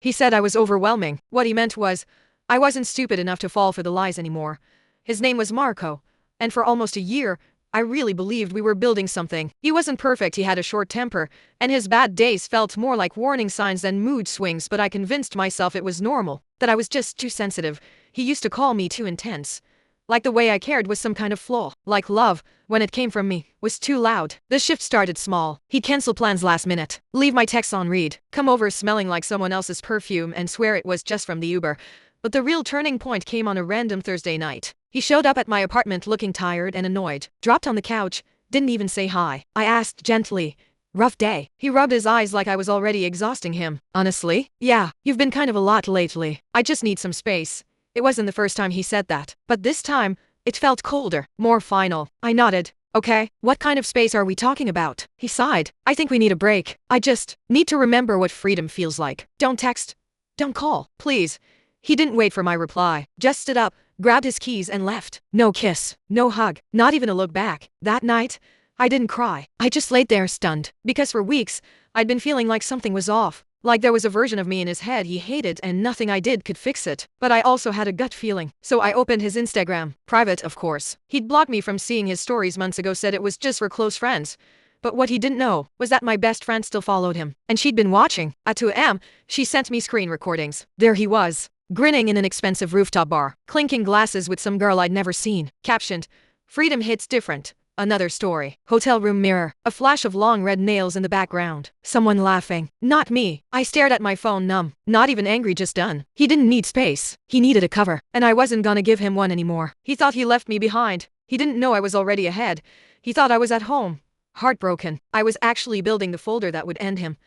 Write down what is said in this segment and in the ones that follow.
He said I was overwhelming. What he meant was, I wasn't stupid enough to fall for the lies anymore. His name was Marco. And for almost a year, I really believed we were building something. He wasn't perfect, he had a short temper, and his bad days felt more like warning signs than mood swings, but I convinced myself it was normal, that I was just too sensitive. He used to call me too intense. Like the way I cared was some kind of flaw. Like love, when it came from me, was too loud. The shift started small. He'd cancel plans last minute. Leave my texts on read. Come over smelling like someone else's perfume and swear it was just from the Uber. But the real turning point came on a random Thursday night. He showed up at my apartment looking tired and annoyed. Dropped on the couch. Didn't even say hi. I asked gently, "Rough day?" He rubbed his eyes like I was already exhausting him. "Honestly? Yeah, you've been kind of a lot lately. I just need some space." It wasn't the first time he said that, but this time, it felt colder, more final. I nodded. "Okay, what kind of space are we talking about?" He sighed. "I think we need a break. I just need to remember what freedom feels like. Don't text. Don't call, please." He didn't wait for my reply, just stood up, grabbed his keys and left. No kiss, no hug, not even a look back. That night, I didn't cry. I just laid there stunned, because for weeks, I'd been feeling like something was off. Like there was a version of me in his head he hated and nothing I did could fix it. But I also had a gut feeling. So I opened his Instagram. Private, of course. He'd blocked me from seeing his stories months ago, said it was just for close friends. But what he didn't know was that my best friend still followed him. And she'd been watching. At 2 a.m., she sent me screen recordings. There he was, grinning in an expensive rooftop bar, clinking glasses with some girl I'd never seen. Captioned, "Freedom hits different." Another story. Hotel room mirror. A flash of long red nails in the background. Someone laughing. Not me. I stared at my phone numb. Not even angry, just done. He didn't need space. He needed a cover. And I wasn't gonna give him one anymore. He thought he left me behind. He didn't know I was already ahead. He thought I was at home. Heartbroken. I was actually building the folder that would end him.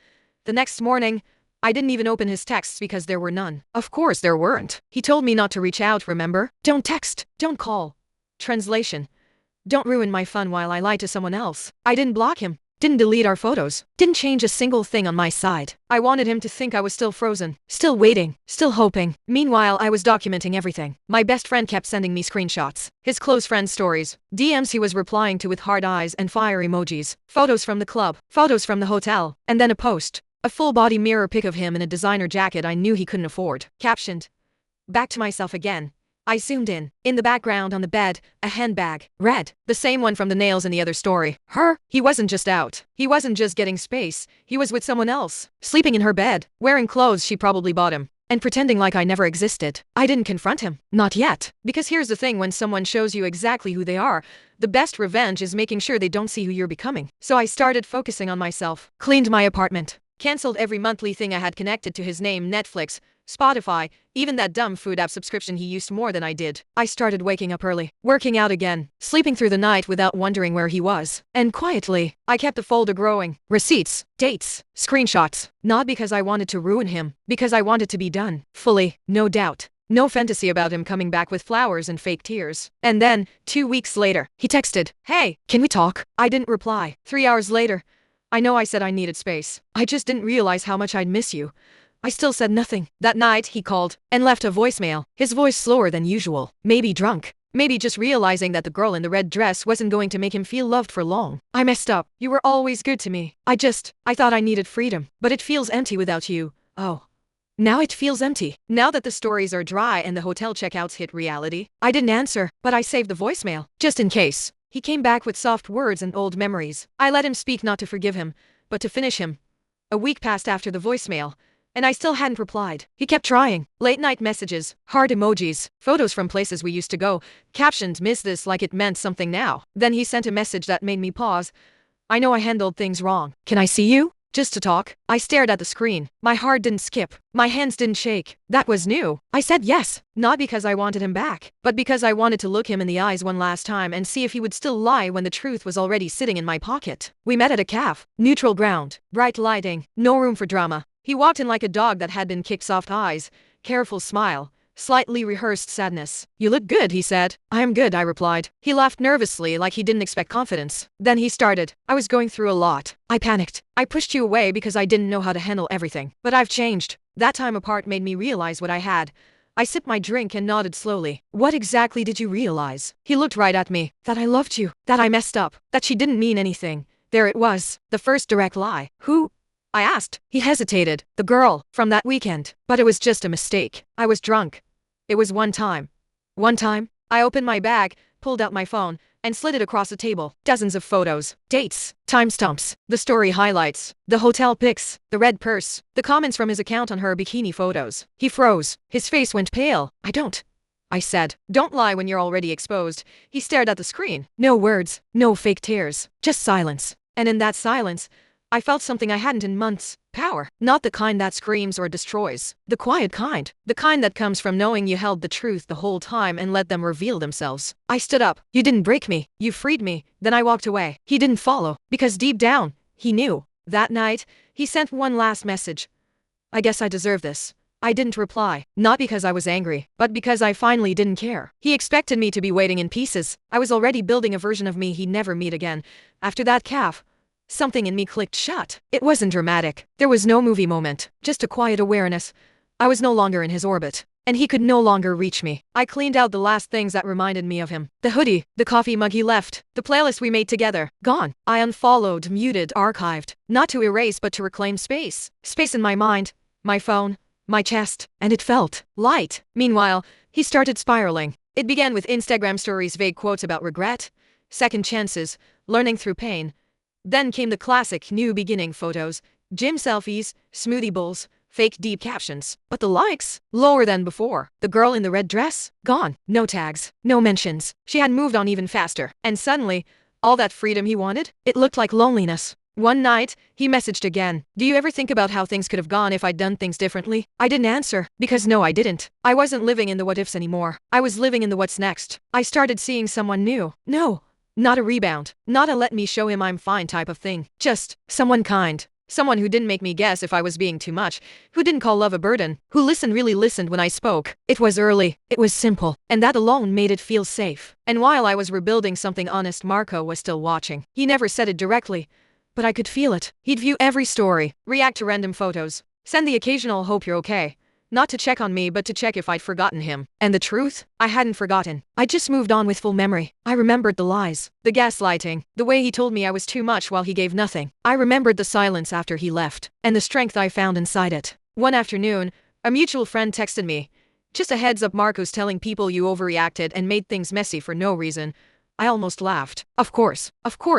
The next morning, I didn't even open his texts because there were none. Of course there weren't. He told me not to reach out, remember? Don't text. Don't call. Translation. Don't ruin my fun while I lie to someone else. I didn't block him. Didn't delete our photos. Didn't change a single thing on my side. I wanted him to think I was still frozen. Still waiting. Still hoping. Meanwhile, I was documenting everything. My best friend kept sending me screenshots. His close friend stories. DMs he was replying to with hard eyes and fire emojis. Photos from the club. Photos from the hotel. And then a post. A full-body mirror pic of him in a designer jacket I knew he couldn't afford. Captioned, "Back to myself again." I zoomed in. In the background on the bed, a handbag. Red. The same one from the nails in the other story. Her. He wasn't just out. He wasn't just getting space. He was with someone else. Sleeping in her bed. Wearing clothes she probably bought him. And pretending like I never existed. I didn't confront him. Not yet. Because here's the thing, when someone shows you exactly who they are, the best revenge is making sure they don't see who you're becoming. So I started focusing on myself. Cleaned my apartment. Cancelled every monthly thing I had connected to his name, Netflix, Spotify, even that dumb food app subscription he used more than I did. I started waking up early, working out again, sleeping through the night without wondering where he was. And quietly, I kept the folder growing. Receipts, dates, screenshots. Not because I wanted to ruin him, because I wanted to be done. Fully, no doubt. No fantasy about him coming back with flowers and fake tears. And then, 2 weeks later, he texted, "Hey, can we talk?" I didn't reply. 3 hours later, I know I said I needed space. I just didn't realize how much I'd miss you. I still said nothing. That night, he called and left a voicemail, his voice slower than usual. Maybe drunk. Maybe just realizing that the girl in the red dress wasn't going to make him feel loved for long. "I messed up. You were always good to me. I thought I needed freedom. But it feels empty without you." Oh. Now it feels empty. Now that the stories are dry and the hotel checkouts hit reality. I didn't answer, but I saved the voicemail, just in case. He came back with soft words and old memories. I let him speak, not to forgive him, but to finish him. A week passed after the voicemail, and I still hadn't replied. He kept trying. Late night messages, heart emojis, photos from places we used to go, captioned "Miss this" like it meant something now. Then he sent a message that made me pause. "I know I handled things wrong. Can I see you? Just to talk?" I stared at the screen. My heart didn't skip. My hands didn't shake. That was new. I said yes, not because I wanted him back, but because I wanted to look him in the eyes one last time and see if he would still lie when the truth was already sitting in my pocket. We met at a cafe. Neutral ground. Bright lighting. No room for drama. He walked in like a dog that had been kicked. Soft eyes. Careful smile. Slightly rehearsed sadness. "You look good," he said. "I am good," I replied. He laughed nervously like he didn't expect confidence. Then he started. "I was going through a lot. I panicked. I pushed you away because I didn't know how to handle everything. But I've changed. That time apart made me realize what I had." I sipped my drink and nodded slowly. "What exactly did you realize?" He looked right at me. "That I loved you. That I messed up. That she didn't mean anything." There it was. The first direct lie. Who I asked. He hesitated. The girl, from that weekend. But it was just a mistake. I was drunk. It was one time. One time, I opened my bag, pulled out my phone, and slid it across the table. Dozens of photos, dates, timestamps, the story highlights, the hotel pics, the red purse, the comments from his account on her bikini photos. He froze. His face went pale. I said. Don't lie when you're already exposed. He stared at the screen. No words, no fake tears, just silence. And in that silence, I felt something I hadn't in months. Power. Not the kind that screams or destroys. The quiet kind. The kind that comes from knowing you held the truth the whole time and let them reveal themselves. I stood up. You didn't break me. You freed me. Then I walked away. He didn't follow. Because deep down, he knew. That night, he sent one last message. I guess I deserve this. I didn't reply. Not because I was angry, but because I finally didn't care. He expected me to be waiting in pieces. I was already building a version of me he'd never meet again. After that calf, something in me clicked shut. It wasn't dramatic. There was no movie moment. Just a quiet awareness. I was no longer in his orbit. And he could no longer reach me. I cleaned out the last things that reminded me of him. The hoodie, the coffee mug he left, the playlist we made together. Gone. I unfollowed, muted, archived. Not to erase but to reclaim space. Space in my mind, my phone, my chest. And it felt light. Meanwhile, he started spiraling. It began with Instagram stories, vague quotes about regret, second chances, learning through pain. Then came the classic new beginning photos, gym selfies, smoothie bowls, fake deep captions. But the likes? Lower than before. The girl in the red dress? Gone. No tags. No mentions. She had moved on even faster. And suddenly, all that freedom he wanted? It looked like loneliness. One night, he messaged again. Do you ever think about how things could have gone if I'd done things differently? I didn't answer. Because no, I didn't. I wasn't living in the what ifs anymore. I was living in the what's next. I started seeing someone new. No. Not a rebound. Not a let me show him I'm fine type of thing. Just someone kind. Someone who didn't make me guess if I was being too much. Who didn't call love a burden. Who really listened when I spoke. It was early. It was simple. And that alone made it feel safe. And while I was rebuilding something honest, Marco was still watching. He never said it directly, but I could feel it. He'd view every story, react to random photos, send the occasional hope you're okay. Not to check on me, but to check if I'd forgotten him. And the truth? I hadn't forgotten. I just moved on with full memory. I remembered the lies, the gaslighting, the way he told me I was too much while he gave nothing. I remembered the silence after he left, and the strength I found inside it. One afternoon, a mutual friend texted me. Just a heads up, Marco's telling people you overreacted and made things messy for no reason. I almost laughed. Of course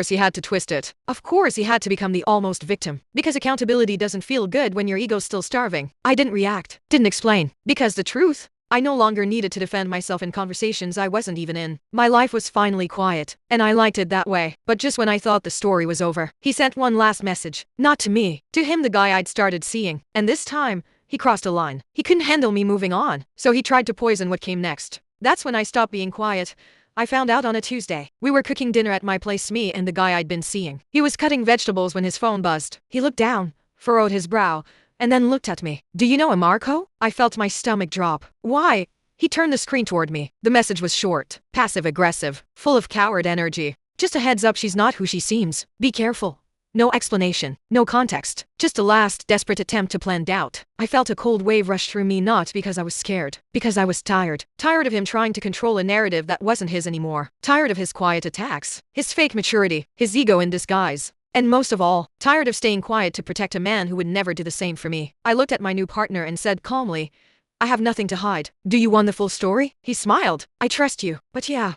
he had to twist it. Of course he had to become the almost victim. Because accountability doesn't feel good when your ego's still starving. I didn't react, didn't explain. Because the truth? I no longer needed to defend myself in conversations I wasn't even in. My life was finally quiet, and I liked it that way. But just when I thought the story was over, he sent one last message. Not to me. To him, the guy I'd started seeing. And this time, he crossed a line. He couldn't handle me moving on. So he tried to poison what came next. That's when I stopped being quiet. I found out on a Tuesday. We were cooking dinner at my place, me and the guy I'd been seeing. He was cutting vegetables when his phone buzzed. He looked down, furrowed his brow, and then looked at me. Do you know a Marco? I felt my stomach drop. Why? He turned the screen toward me. The message was short, passive-aggressive, full of coward energy. Just a heads up, she's not who she seems. Be careful. No explanation, no context, just a last desperate attempt to plan doubt. I felt a cold wave rush through me, not because I was scared, because I was tired. Tired of him trying to control a narrative that wasn't his anymore. Tired of his quiet attacks, his fake maturity, his ego in disguise. And most of all, tired of staying quiet to protect a man who would never do the same for me. I looked at my new partner and said calmly, I have nothing to hide. Do you want the full story? He smiled. I trust you. But yeah,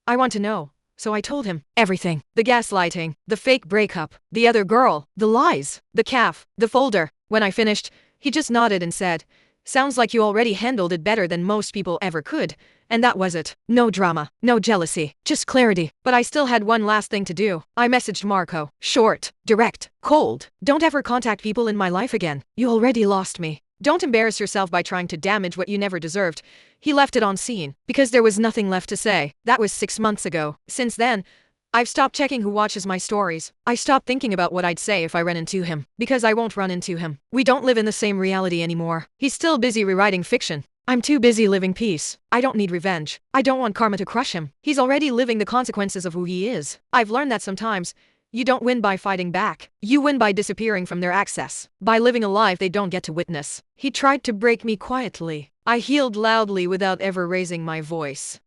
I want to know. So I told him everything. The gaslighting, the fake breakup, the other girl, the lies, the calf, the folder. When I finished, he just nodded and said, sounds like you already handled it better than most people ever could. And that was it. No drama, no jealousy, just clarity. But I still had one last thing to do. I messaged Marco. Short, direct, cold. Don't ever contact people in my life again. You already lost me. Don't embarrass yourself by trying to damage what you never deserved. He left it on scene, because there was nothing left to say. That was 6 months ago. Since then, I've stopped checking who watches my stories. I stopped thinking about what I'd say if I ran into him. Because I won't run into him. We don't live in the same reality anymore. He's still busy rewriting fiction. I'm too busy living peace. I don't need revenge. I don't want karma to crush him. He's already living the consequences of who he is. I've learned that sometimes you don't win by fighting back. You win by disappearing from their access. By living a life they don't get to witness. He tried to break me quietly. I healed loudly without ever raising my voice.